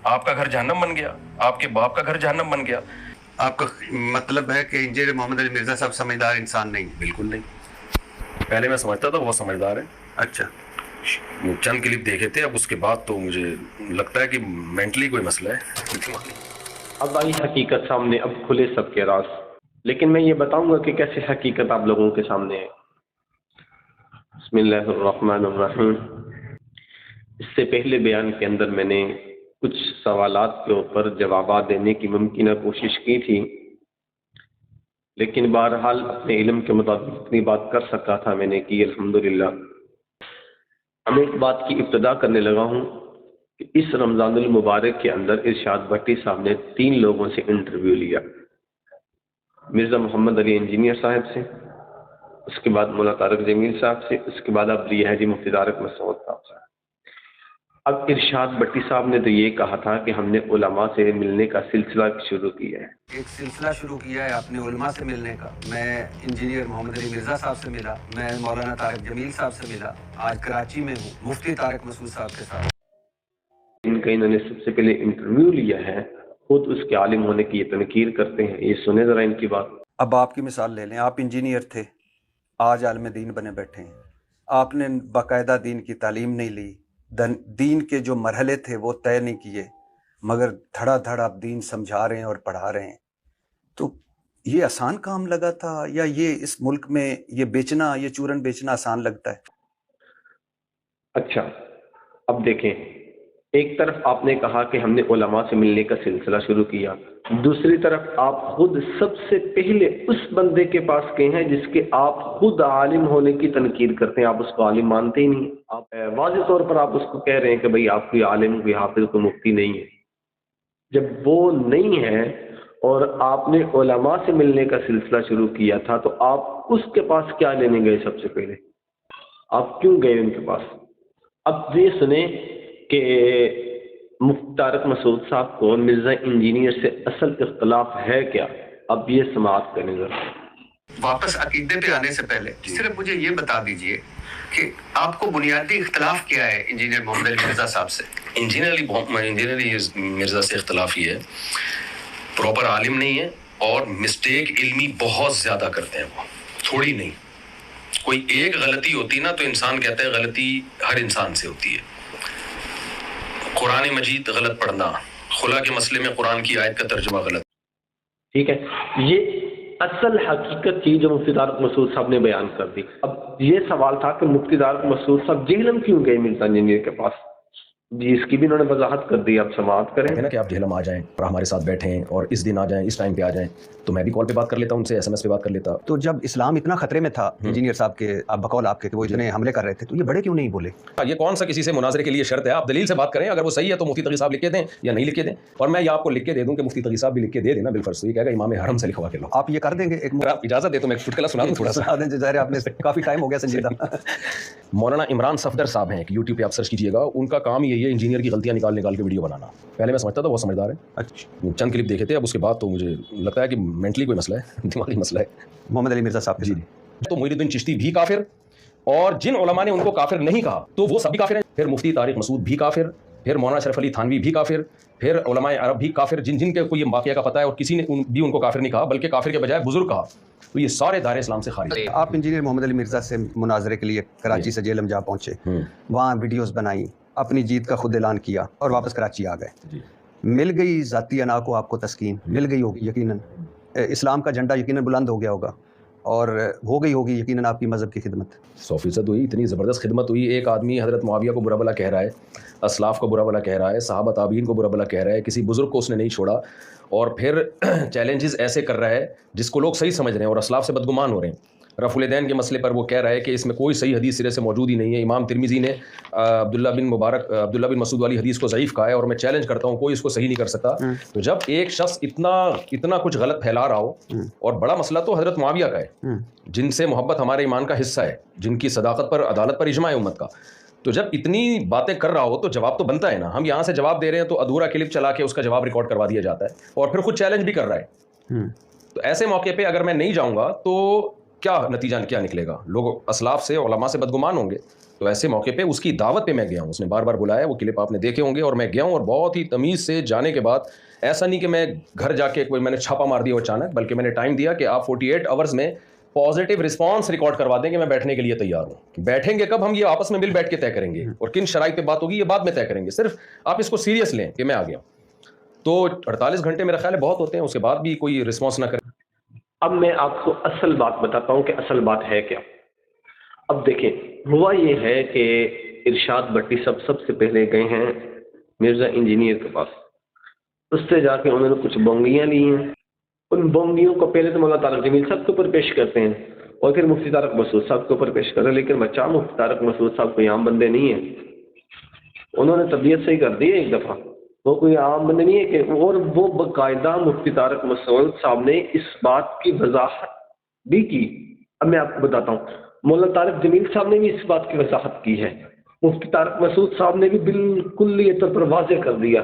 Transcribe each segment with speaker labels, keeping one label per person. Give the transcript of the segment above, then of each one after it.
Speaker 1: आपका घर जहन्नम बन गया, आपके बाप का घर जहन्नम बन गया।
Speaker 2: आपका मतलब है कि इंजीनियर मोहम्मद अली मिर्जा साहब समझदार इंसान नहीं?
Speaker 1: बिल्कुल नहीं। पहले मैं समझता था बहुत समझदार है,
Speaker 2: अच्छा,
Speaker 1: चंद क्लिप देखे थे, अब उसके बाद तो मुझे लगता है कि मेंटली कोई मसला है।
Speaker 3: अब आई हकीकत सामने, अब खुले सबके राज। लेकिन मैं ये बताऊंगा कि कैसे हकीकत आप लोगों के सामने है। बिस्मिल्लाहिर्रहमानिर्रहीम। इससे पहले बयान के अंदर मैंने कुछ सवालात के ऊपर जवाबात देने की मुमकिन कोशिश की थी, लेकिन बहरहाल अपने इल्म के मुताबिक इतनी बात कर सका था मैंने की, अल्हम्दुलिल्लाह। अब एक बात की इब्तिदा करने लगा हूँ कि इस रमज़ानुल मुबारक के अंदर इरशाद भट्टी साहब ने 3 लोगों से इंटरव्यू लिया। मिर्ज़ा मोहम्मद अली इंजीनियर साहब से, उसके बाद मौला तारक जमील साहब से, उसके बाद अब हाजी मुफ्ती तारक मसूद साहब से। अब इरशाद भट्टी साहब ने तो ये कहा था कि हमने उलमा से मिलने का सिलसिला शुरू किया है।
Speaker 2: एक सिलसिला शुरू किया है आपने उलमा से मिलने का। मैं इंजीनियर मोहम्मद अली मिर्जा साहब से मिला, मैं मौलाना तारक जमील साहब से मिला, आज कराची में हूँ मुफ्ती तारक मसूद साहब के साथ।
Speaker 3: इन्होंने सबसे पहले इंटरव्यू लिया है, खुद उसके आलिम होने की ये तनकीर करते हैं। ये सुने जरा इनकी बात।
Speaker 4: अब आपकी मिसाल ले लें, आप इंजीनियर थे, आज आलिम दीन बने बैठे हैं। आपने बाकायदा दीन की तालीम नहीं ली, दीन के जो मरहले थे वो तय नहीं किए, मगर धड़ाधड़ आप दीन समझा रहे हैं और पढ़ा रहे हैं। तो ये आसान काम लगा था, या ये इस मुल्क में ये बेचना, ये चूरन बेचना आसान लगता है?
Speaker 3: अच्छा, अब देखें, एक तरफ आपने कहा कि हमने उलमा से मिलने का सिलसिला शुरू किया, दूसरी तरफ आप खुद सबसे पहले उस बंदे के पास गए हैं जिसके आप खुद आलिम होने की तनकीर करते हैं। आप उसको आलिम मानते ही नहीं। आप वाज़ेह तौर पर आप उसको कह रहे हैं कि भाई आप कोई आलिम, कोई हाफिज, कोई मुफ्ती नहीं है। जब वो नहीं है और आपने उलमा से मिलने का सिलसिला शुरू किया था, तो आप उसके पास क्या लेने गए? सबसे पहले आप क्यों गए उनके पास? अब ये सुने कि मुफ्ती तारक मसूद साहब को मिर्जा इंजीनियर से असल इख्तलाफ है क्या? अब ये समाअत करें जरा।
Speaker 2: वापस अकीदे पे आने से पहले सिर्फ मुझे ये बता दीजिए कि आपको बुनियादी इख्तलाफ क्या है इंजीनियर मोहम्मद अली मिर्जा साहब से?
Speaker 1: इंजीनियर मिर्जा से इख्तलाफ ये है, प्रॉपर आलिम नहीं है और मिस्टेक इल्मी बहुत ज्यादा करते हैं वो, थोड़ी नहीं। कोई एक गलती होती ना तो इंसान कहता है गलती हर इंसान से होती है। कुरान मजीद गलत पढ़ना, खुला के मसले में कुरान की आयत का तर्जुमा गलत।
Speaker 3: ठीक है, ये असल हकीकत थी जो मुफ्ती तारक मसूद साहब ने बयान कर दी। अब ये सवाल था कि मुफ्ती तारक मसूद साहब जेहलम क्यों गए मिर्जा इंजीनियर के पास? जी, इसकी भी इन्होंने वजाहत कर दी। आप समाअत करें
Speaker 5: ना कि आप जेहलम आ जाएं और हमारे साथ बैठें और इस दिन आ जाएं, इस टाइम पे आ जाएं, तो मैं भी कॉल पे बात कर लेता, उनसे SMS पे बात कर लेता।
Speaker 4: तो जब इस्लाम इतना खतरे में था इंजीनियर साहब के, आप बकौल आपके कि वो इतने हमले कर रहे थे, तो ये बड़े क्यों नहीं बोले?
Speaker 5: ये कौन सा किसी से मुनाजरे के लिए शर्त है? आप दलील से बात करें, अगर वो सही है तो मुफ्ती तकी साहब लिख के दें या नहीं लिख के दें। और मैं ये आपको लिख के दे दूं कि मुफ्ती तकी साहब भी लिख के दे देना बिलफर्ज, तो ये कहेगा इमाम हरम से लिखवा के लो।
Speaker 4: आप ये कर देंगे? एक
Speaker 5: आप इजाजत दे तो मैं चुटकुला सुना दूं थोड़ा सा।
Speaker 4: आपने काफी टाइम हो गया संजीदा।
Speaker 5: मौलाना इमरान सफदर साहब हैं, यूट्यूब पे आप सर्च कीजिएगा, उनका काम यही है इंजीनियर की गलतियां निकाल निकाल के वीडियो बनाना। पहले मैं समझता था बहुत समझदार है,
Speaker 4: अच्छा,
Speaker 5: चंद क्लिप देखे थे, अब उसके बाद तो मुझे लगता है कि मेंटली कोई मसला है, दिमागी मसला है।
Speaker 4: मोहम्मद अली मिर्जा साहब के
Speaker 5: जी,
Speaker 4: साथ।
Speaker 5: तो मुईनुद्दीन चिश्ती भी काफिर, और जिन उलमा ने उनको काफिर नहीं कहा तो वो सभी काफिर हैं। फिर मुफ्ती तारिक मसूद भी काफिर, फिर मौलाना शरफ अली थानवी भी काफिर, फिर उलमाए अरब भी काफिर, जिनके को ये वाक़या का पता है और किसी ने भी उनको काफिर नहीं कहा, बल्कि काफिर के बजाय बुजुर्ग कहा, तो ये सारे दायरे इस्लाम से खारिज है।
Speaker 4: आप इंजीनियर मोहम्मद अली मिर्जा से मुनाजरे के लिए कराची से जेहलम जा पहुंचे, वहाँ वीडियोस बनाई, अपनी जीत का खुद ऐलान किया और वापस कराची आ गए। मिल गई ज़ाती अना को आपको तस्कीन मिल गई होगी यकीनन, इस्लाम का झंडा यकीनन बुलंद हो गया होगा और हो गई होगी यकीनन आपकी मज़हब की खिदमत।
Speaker 5: 100% हुई, इतनी ज़बरदस्त खिदमत हुई। एक आदमी हज़रत मुआविया को बुरा भला कह रहा है, असलाफ को बुरा भला कह रहा है, सहाबा ताबीन को बुरा भला कह रहा है, किसी बुज़ुर्ग को उसने नहीं छोड़ा, और फिर चैलेंजेस ऐसे कर रहा है जिसको लोग सही समझ रहे हैं और असलाफ से बदगुमान हो रहे हैं। रफ़ुल दैन के मसले पर वो कह रहा है कि इसमें कोई सही हदीस सिरे से मौजूद ही नहीं है। इमाम तिरमिज़ी ने अब्दुल्ला बिन मसूद वाली हदीस को ज़ईफ़ कहा है, और मैं चैलेंज करता हूँ कोई इसको सही नहीं कर सकता। तो जब एक शख्स इतना कुछ गलत फैला रहा हो, और बड़ा मसला तो हज़रत मुआविया का है, जिनसे मोहब्बत हमारे ईमान का हिस्सा है, जिनकी सदाकत पर, अदालत पर इजमा है उम्मत का, तो जब इतनी बातें कर रहा हो तो जवाब तो बनता है ना। हम यहाँ से जवाब दे रहे हैं तो अधूरा क्लिप चला के उसका जवाब रिकॉर्ड करवा दिया जाता है, और फिर खुद चैलेंज भी कर रहा है। तो ऐसे मौके पे अगर मैं नहीं जाऊँगा तो क्या नतीजा क्या निकलेगा? लोग असलाफ से, उलमा से बदगुमान होंगे। तो تو ایسے موقع پہ اس کی دعوت پہ میں گیا ہوں, اس نے بار بار بلایا, وہ کلپ آپ نے دیکھے ہوں گے, اور میں گیا ہوں اور بہت ہی تمیز سے جانے کے بعد, ایسا نہیں کہ میں گھر جا کے کوئی میں نے چھاپا مار دیا اچانک, بلکہ میں نے ٹائم دیا کہ آپ 48 آورز میں پازیٹیو رسپانس ریکارڈ کروا دیں کہ میں بیٹھنے کے لیے تیار ہوں. بیٹھیں گے کب, ہم یہ آپس میں مل بیٹھ کے طے کریں گے, اور کن شرائط پہ بات ہوگی یہ بعد میں طے کریں گے, صرف آپ اس کو سیریس لیں کہ میں آ گیا. تو 48 گھنٹے میرا خیال ہے بہت ہوتے ہیں, اس کے بعد بھی کوئی رسپانس نہ کرے.
Speaker 3: اب میں آپ کو اصل بات بتاتا ہوں کہ اصل بات ہے کیا. اب دیکھیں, ہوا یہ ہے کہ ارشاد بٹی سب سے پہلے گئے ہیں مرزا انجینئر کے پاس, اس سے جا کے انہوں نے کچھ بونگیاں لی ہیں. ان بونگیوں کو پہلے تو مولانا طارق جمیل صاحب کے اوپر پیش کرتے ہیں, اور پھر مفتی طارق مسعود صاحب کے اوپر پیش کرتے ہیں. لیکن بچہ مفتی طارق مسعود صاحب کوئی عام بندے نہیں ہیں, انہوں نے طبیعت صحیح کر دی ہے ایک دفعہ, وہ کوئی عام بندے نہیں ہے کہ, اور وہ باقاعدہ مفتی طارق مسعود صاحب نے اس بات کی وضاحت بھی کی. اب میں آپ کو بتاتا ہوں, مولانا طارق جمیل صاحب نے بھی اس بات کی وضاحت کی ہے, مفتی طارق مسعود صاحب نے بھی بالکل یہ طور پر واضح کر دیا,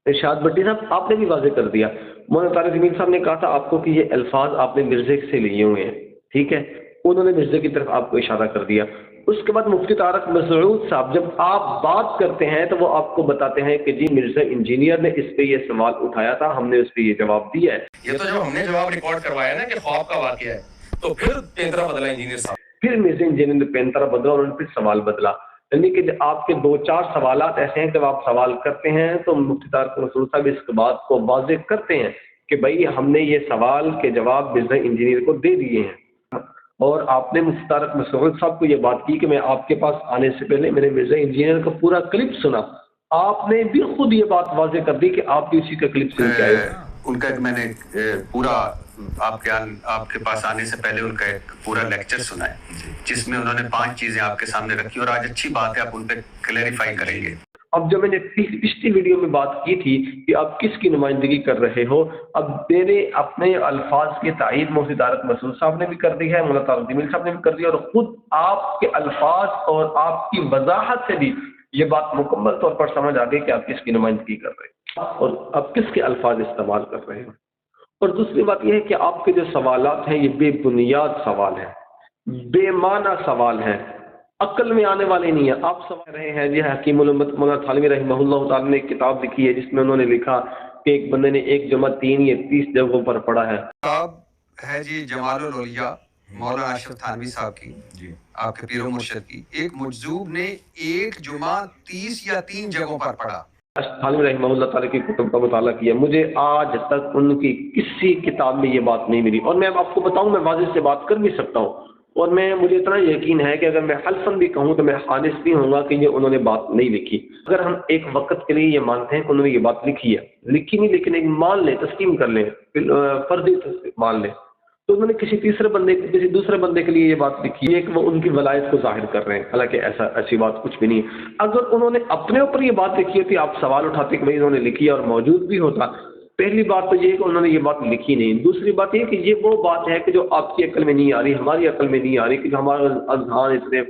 Speaker 3: ارشاد بٹی صاحب آپ نے بھی واضح کر دیا. مولانا طارق جمیل صاحب نے کہا تھا آپ کو کہ یہ الفاظ آپ نے مرزے سے لیے ہوئے ہیں, ٹھیک ہے, انہوں نے مرزے کی طرف آپ کو اشارہ کر دیا. اس کے بعد مفتی طارق مسعود صاحب جب آپ بات کرتے ہیں تو وہ آپ کو بتاتے ہیں کہ جی مرزا انجینئر نے اس پہ یہ سوال اٹھایا تھا, ہم نے اس پہ یہ جواب دیا ہے.
Speaker 1: یہ تو جب ہم نے جواب ریکارڈ کروایا نا کہ خواب کا واقعہ ہے, تو پھر پینترا بدلا انجینئر صاحب,
Speaker 3: پھر مرزا انجینئر نے پینترا بدلا اور انہوں نے پھر سوال بدلا. یعنی کہ آپ کے 2-4 سوالات ایسے ہیں جب آپ سوال کرتے ہیں تو مفتی طارق مسعود صاحب اس بات کو واضح کرتے ہیں کہ بھائی ہم نے یہ سوال کے جواب مرزا انجینئر کو دے دیے ہیں. اور آپ نے مفتی طارق مسعود صاحب کو یہ بات کی کہ میں آپ کے پاس آنے سے پہلے میں نے مرزا انجینئر کا پورا کلپ سنا, آپ نے بھی خود یہ بات واضح کر دی کہ آپ بھی اسی کا کلپ سن کے آئے.
Speaker 2: ان کا میں نے پورا آپ کے پاس آنے سے پہلے ان کا ایک پورا لیکچر سنا ہے, جس میں انہوں نے 5 چیزیں آپ کے سامنے رکھی, اور آج اچھی بات ہے آپ ان پہ کلیریفائی کریں گے.
Speaker 3: اب جو میں نے پچھلی ویڈیو میں بات کی تھی کہ آپ کس کی نمائندگی کر رہے ہو, اب میرے اپنے الفاظ کی تائید مفتی طارق مسعود صاحب نے بھی کر دی ہے, مولانا طارق جمیل صاحب نے بھی کر دی, اور خود آپ کے الفاظ اور آپ کی وضاحت سے بھی یہ بات مکمل طور پر سمجھ آ گئی کہ آپ کس کی نمائندگی کر رہے ہیں اور آپ کس کے الفاظ استعمال کر رہے ہیں. اور دوسری بات یہ ہے کہ آپ کے جو سوالات ہیں یہ بے بنیاد سوال ہیں, بے معنی سوال ہیں, عقل میں آنے والے نہیں ہیں. آپ سمجھ رہے ہیں یہ حکیم الامت مولانا تھانوی رحمہ اللہ تعالی نے ایک کتاب لکھی ہے جس میں انہوں نے لکھا کہ ایک بندے نے ایک جمع 3 یا 30 جگہوں پر پڑھا ہے.
Speaker 2: کتاب ہے جی جمال الاولیاء مولانا اشرف تھانوی صاحب کی, جی آپ کے پیر و مرشد کی. ایک مجذوب نے ایک جمعہ 30 یا 3 جگہوں پر پڑھا.
Speaker 3: تھانوی رحمہ اللہ تعالیٰ کی کتب کا مطالعہ کیا, مجھے آج تک ان کی کسی کتاب میں یہ بات نہیں ملی. اور میں آپ کو بتاؤں, میں واضح سے بات کر بھی سکتا ہوں, اور مجھے اتنا یقین ہے کہ اگر میں حلفاً بھی کہوں تو میں خالص بھی ہوں گا کہ یہ انہوں نے بات نہیں لکھی. اگر ہم ایک وقت کے لیے یہ مانتے ہیں کہ انہوں نے یہ بات لکھی ہے, لکھی نہیں لیکن ایک مان لیں, تسلیم کر لیں, فرضی مان لیں, تو انہوں نے کسی دوسرے بندے کے لیے یہ بات لکھی ہے کہ وہ ان کی ولایت کو ظاہر کر رہے ہیں, حالانکہ ایسی بات کچھ بھی نہیں. اگر انہوں نے اپنے اوپر یہ بات لکھی ہوتی, آپ سوال اٹھاتے کہ بھائی انہوں نے لکھی اور موجود بھی ہوتا. پہلی بات تو یہ ہے کہ انہوں نے یہ بات لکھی نہیں. دوسری بات یہ کہ یہ وہ بات ہے کہ جو آپ کی عقل میں نہیں آ رہی, ہماری عقل میں نہیں آ رہی, کہ ہمارا اذہان اتنے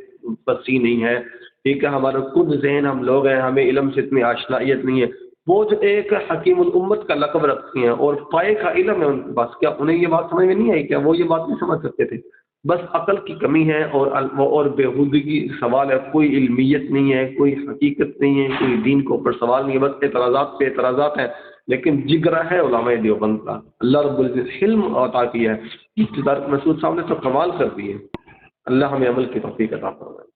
Speaker 3: وسیع نہیں ہے, ٹھیک ہے, ہمارا خود ذہن ہم لوگ ہیں, ہمیں علم سے اتنی آشنائیت نہیں ہے. وہ جو ایک حکیم الامت کا لقب رکھتے ہیں اور پائے کا علم ہے ان کے پاس, کیا انہیں یہ بات سمجھ میں نہیں آئی؟ کیا وہ یہ بات نہیں سمجھ سکتے تھے؟ بس عقل کی کمی ہے اور بےہودگی سوال ہے, کوئی علمیت نہیں ہے, کوئی حقیقت نہیں ہے, کوئی دین کے اوپر سوال نہیں ہے, بس اعتراضات پہ اعتراضات ہیں. لیکن جگرا ہے علماء دیوبند کا, اللہ رب العزت علم عطا کیا ہے. مفتی طارق مسعود صاحب نے تو کمال کر دی ہے. اللہ ہمیں عمل کی توفیق عطا فرمائے.